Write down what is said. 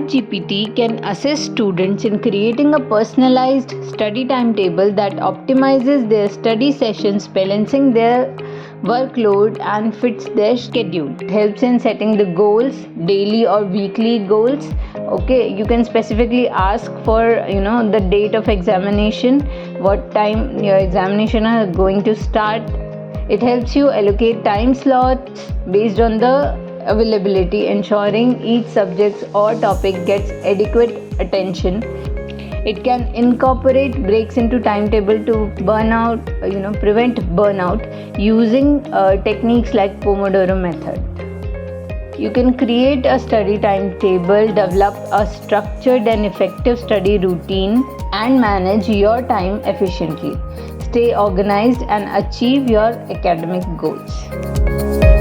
ChatGPT can assist students in creating a personalized study timetable that optimizes their study sessions, balancing their workload and fits their schedule. It helps in setting the goals, daily or weekly goals. Okay, you can specifically ask for the date of examination, what time your examination are going to start. It helps you allocate time slots based on the availability, ensuring each subject or topic gets adequate attention. It can incorporate breaks into timetable to prevent burnout using techniques like Pomodoro method. You can create a study timetable, develop a structured and effective study routine, and manage your time efficiently. Stay organized and achieve your academic goals.